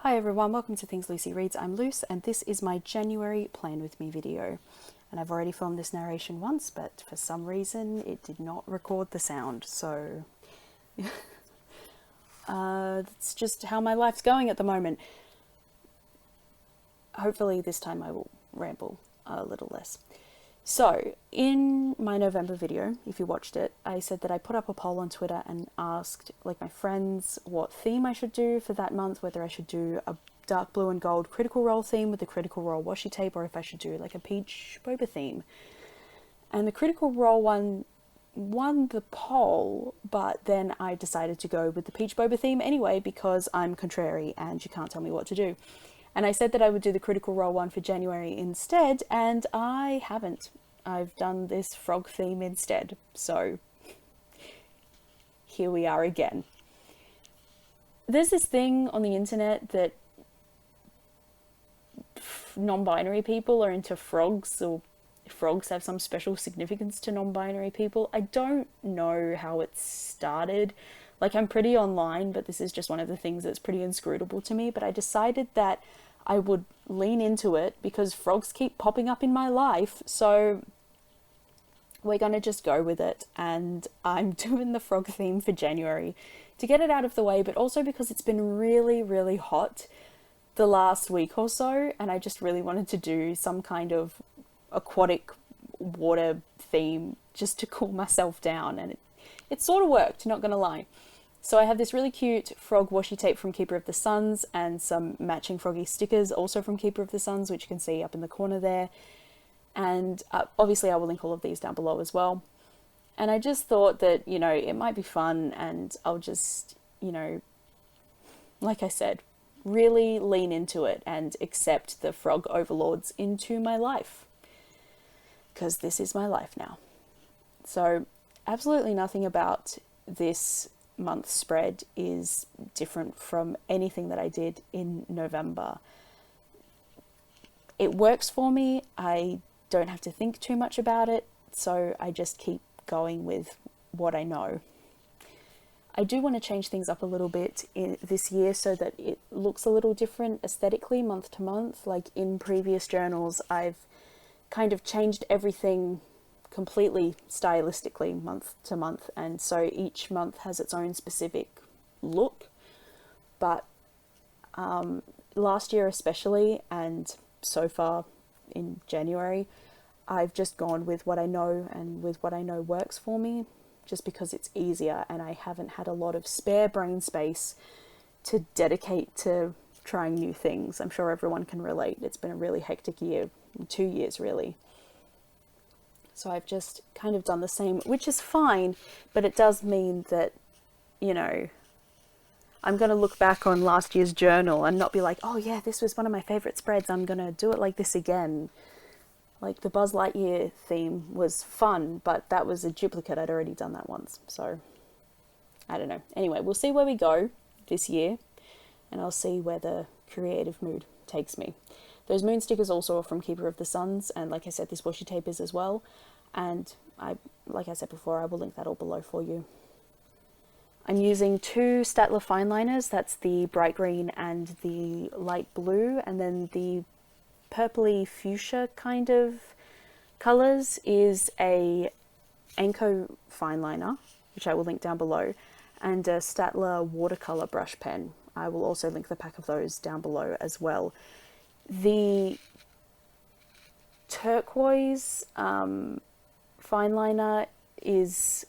Hi everyone, welcome to Things Lucy Reads. I'm Luce and this is my January Plan With Me video. And I've already filmed this narration once, but for some reason it did not record the sound, so that's just how my life's going at the moment. Hopefully this time I will ramble a little less. So, in my November video, if you watched it, I said that I put up a poll on Twitter and asked my friends what theme I should do for that month, whether I should do a dark blue and gold Critical Role theme with the Critical Role washi tape, or if I should do a peach boba theme. And the Critical Role one won the poll, but then I decided to go with the peach boba theme anyway because I'm contrary and you can't tell me what to do. And I said that I would do the Critical Role one for January instead, and I haven't. I've done this frog theme instead. So here we are again. There's this thing on the internet that non-binary people are into frogs, or frogs have some special significance to non-binary people. I don't know how it started. I'm pretty online, but this is just one of the things that's pretty inscrutable to me. But I decided that I would lean into it because frogs keep popping up in my life. So we're going to just go with it. And I'm doing the frog theme for January to get it out of the way, but also because it's been really, really hot the last week or so. And I just really wanted to do some kind of aquatic water theme just to cool myself down. And it sort of worked, not going to lie. So I have this really cute frog washi tape from Keeper of the Suns and some matching froggy stickers also from Keeper of the Suns, which you can see up in the corner there. And obviously I will link all of these down below as well. And I just thought that, it might be fun, and I'll just, like I said, really lean into it and accept the frog overlords into my life. Because this is my life now. So absolutely nothing about this month spread is different from anything that I did in November. It works for me. I don't have to think too much about it, so I just keep going with what I know. I do want to change things up a little bit this year so that it looks a little different aesthetically month to month. Like in previous journals, I've kind of changed everything completely stylistically month to month, and so each month has its own specific look. But last year especially, and so far in January, I've just gone with what I know and with what I know works for me, just because it's easier and I haven't had a lot of spare brain space to dedicate to trying new things. I'm sure everyone can relate. It's been a really hectic year, 2 years really. So I've just kind of done the same, which is fine, but it does mean that, I'm going to look back on last year's journal and not be like, oh yeah, this was one of my favorite spreads, I'm going to do it like this again. Like the Buzz Lightyear theme was fun, but that was a duplicate. I'd already done that once. So I don't know. Anyway, we'll see where we go this year, and I'll see where the creative mood takes me. Those moon stickers also are from Keeper of the Suns, and like I said, this washi tape is as well. And like I said before, I will link that all below for you. I'm using 2 Staedtler fine liners. That's the bright green and the light blue, and then the purpley fuchsia kind of colors is a Anko fine liner, which I will link down below, and a Staedtler watercolor brush pen. I will also link the pack of those down below as well. The turquoise fine liner is,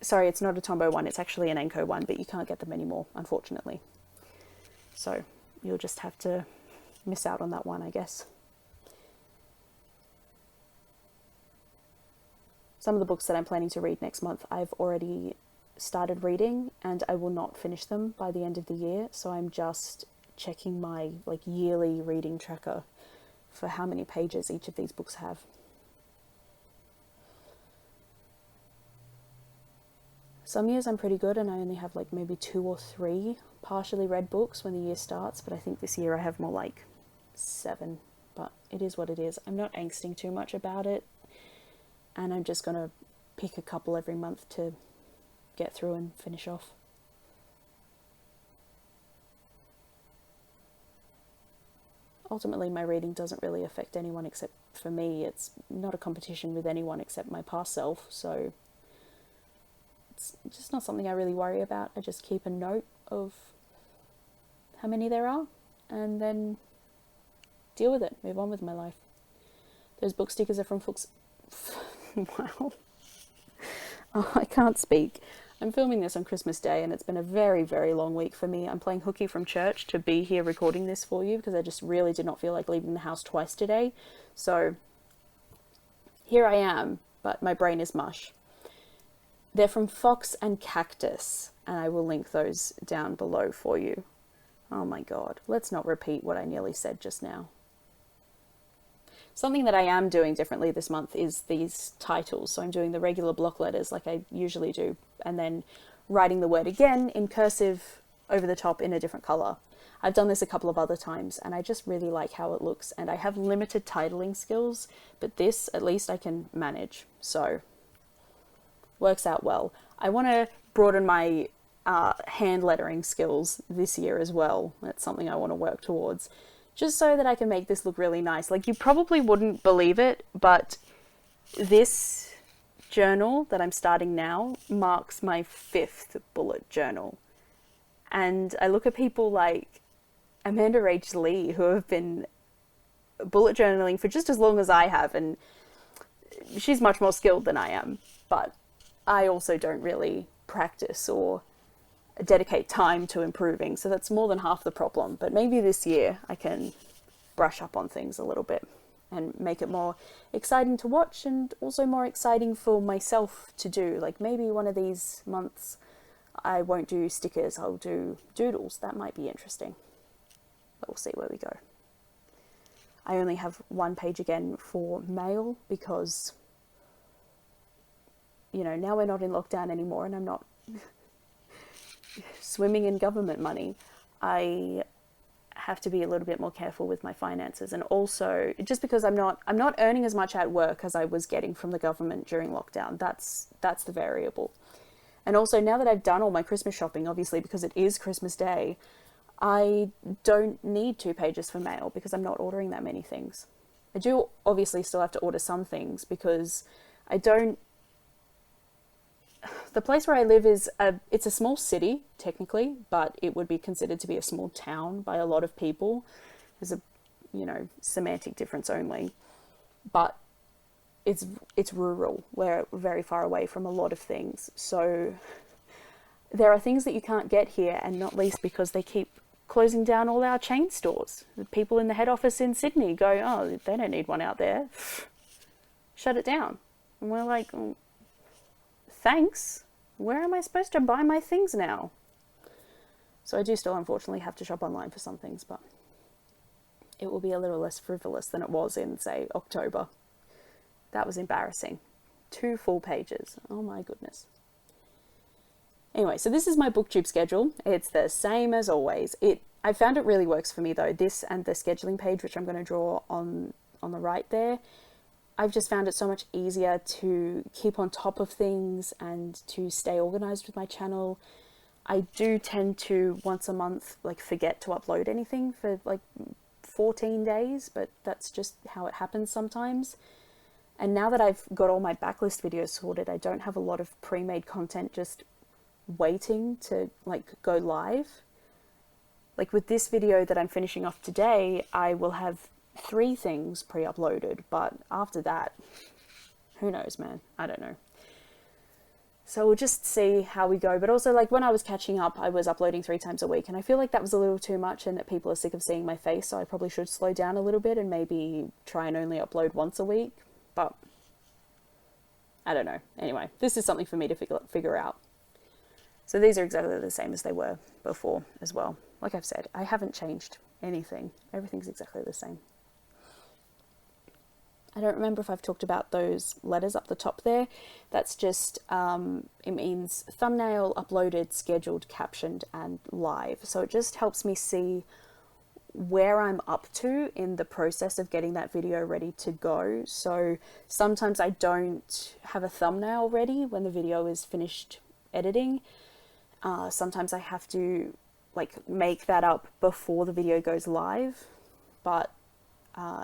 sorry, it's not a Tombow one, it's actually an Anko one, but you can't get them anymore, unfortunately. So you'll just have to miss out on that one, I guess. Some of the books that I'm planning to read next month, I've already started reading, and I will not finish them by the end of the year, so I'm just checking my yearly reading tracker for how many pages each of these books have. Some years I'm pretty good and I only have maybe 2 or 3 partially read books when the year starts, but I think this year I have more like 7, but it is what it is. I'm not angsting too much about it, and I'm just going to pick a couple every month to get through and finish off. ultimately my reading doesn't really affect anyone except for me. It's not a competition with anyone except my past self, so it's just not something I really worry about. I just keep a note of how many there are and then deal with it, move on with my life. Those book stickers are from Fuchs. Wow. Oh, I can't speak. I'm filming this on Christmas Day and it's been a very, very long week for me. I'm playing hooky from church to be here recording this for you because I just really did not feel like leaving the house twice today. So here I am, but my brain is mush. They're from Fox and Cactus, and I will link those down below for you. Oh my God, let's not repeat what I nearly said just now. Something that I am doing differently this month is these titles. So I'm doing the regular block letters like I usually do, and then writing the word again in cursive over the top in a different color. I've done this a couple of other times and I just really like how it looks, and I have limited titling skills, but this at least I can manage. So works out well. I want to broaden my hand lettering skills this year as well. That's something I want to work towards, just so that I can make this look really nice. Like, you probably wouldn't believe it, but this journal that I'm starting now marks my 5th bullet journal. And I look at people like Amanda H. Lee, who have been bullet journaling for just as long as I have, and she's much more skilled than I am, but I also don't really practice or dedicate time to improving, so that's more than half the problem. But maybe this year I can brush up on things a little bit and make it more exciting to watch and also more exciting for myself to do. Like, maybe one of these months I won't do stickers, I'll do doodles. That might be interesting, but we'll see where we go. I only have one page again for mail because, you know, now we're not in lockdown anymore and I'm not swimming in government money. I have to be a little bit more careful with my finances, and also just because I'm not earning as much at work as I was getting from the government during lockdown. That's the variable. And also, now that I've done all my Christmas shopping, obviously because it is Christmas Day, I don't need 2 pages for mail because I'm not ordering that many things. I do obviously still have to order some things because the place where I live it's a small city, technically, but it would be considered to be a small town by a lot of people. There's a, semantic difference only. But it's rural. We're very far away from a lot of things. So there are things that you can't get here, and not least because they keep closing down all our chain stores. The people in the head office in Sydney go, oh, they don't need one out there. Shut it down. And we're like, oh, thanks. Where am I supposed to buy my things now? So I do still unfortunately have to shop online for some things, but it will be a little less frivolous than it was in, say, October. That was embarrassing. 2 full pages. Oh my goodness. Anyway, so this is my booktube schedule. It's the same as always. I found it really works for me though. This and the scheduling page, which I'm going to draw on the right there. I've just found it so much easier to keep on top of things and to stay organized with my channel. I do tend to once a month forget to upload anything for 14 days, but that's just how it happens sometimes. And now that I've got all my backlist videos sorted, I don't have a lot of pre-made content just waiting to go live. Like with this video that I'm finishing off today, I will have 3 things pre-uploaded, but after that, who knows, man? I don't know. So we'll just see how we go. But also, when I was catching up, I was uploading 3 times a week, and I feel like that was a little too much and that people are sick of seeing my face, so I probably should slow down a little bit and maybe try and only upload once a week. But I don't know. Anyway, this is something for me to figure out. So these are exactly the same as they were before as well. Like I've said, I haven't changed anything. Everything's exactly the same. I don't remember if I've talked about those letters up the top there. That's just, it means thumbnail, uploaded, scheduled, captioned, and live. So it just helps me see where I'm up to in the process of getting that video ready to go. So sometimes I don't have a thumbnail ready when the video is finished editing. Sometimes I have to make that up before the video goes live, but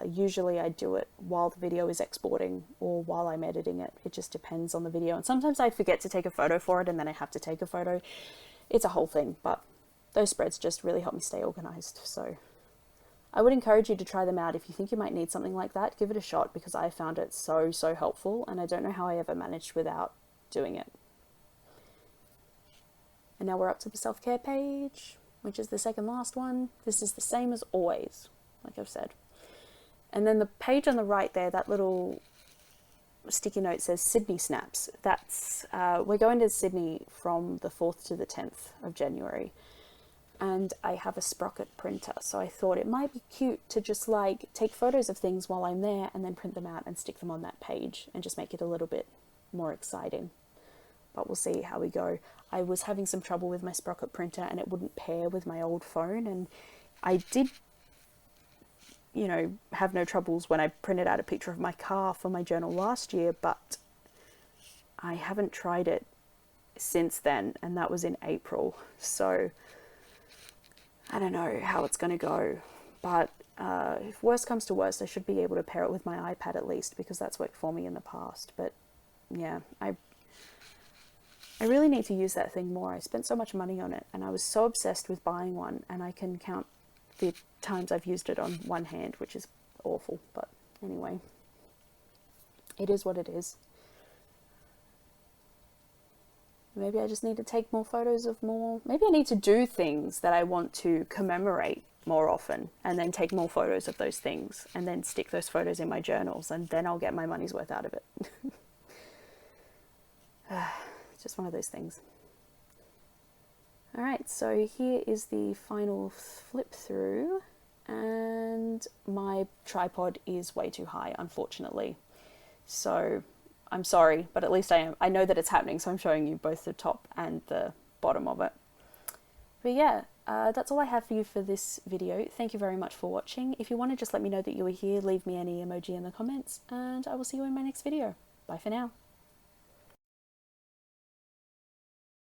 Usually I do it while the video is exporting or while I'm editing it. It just depends on the video. And sometimes I forget to take a photo for it and then I have to take a photo. It's a whole thing, but those spreads just really help me stay organized. So I would encourage you to try them out. If you think you might need something like that, give it a shot, because I found it so, so helpful, and I don't know how I ever managed without doing it. And now we're up to the self-care page, which is the second last one. This is the same as always, like I've said. And then the page on the right there, that little sticky note says Sydney Snaps. That's, we're going to Sydney from the 4th to the 10th of January. And I have a Sprocket printer, so I thought it might be cute to just like take photos of things while I'm there and then print them out and stick them on that page and just make it a little bit more exciting. But we'll see how we go. I was having some trouble with my Sprocket printer and it wouldn't pair with my old phone, and I did, you know, have no troubles when I printed out a picture of my car for my journal last year, but I haven't tried it since then, and that was in April. So I don't know how it's going to go, but if worst comes to worst, I should be able to pair it with my iPad at least, because that's worked for me in the past. But yeah, I really need to use that thing more. I spent so much money on it, and I was so obsessed with buying one, and I can count the times I've used it on one hand, which is awful. But anyway, it is what it is. Maybe I just need to take more photos of more. Maybe I need to do things that I want to commemorate more often, and then take more photos of those things, and then stick those photos in my journals, and then I'll get my money's worth out of it. It's just one of those things. All right, so here is the final flip through, and my tripod is way too high, unfortunately. So I'm sorry, but at least I know that it's happening, so I'm showing you both the top and the bottom of it. But yeah, that's all I have for you for this video. Thank you very much for watching. If you want to just let me know that you were here, leave me any emoji in the comments, and I will see you in my next video. Bye for now.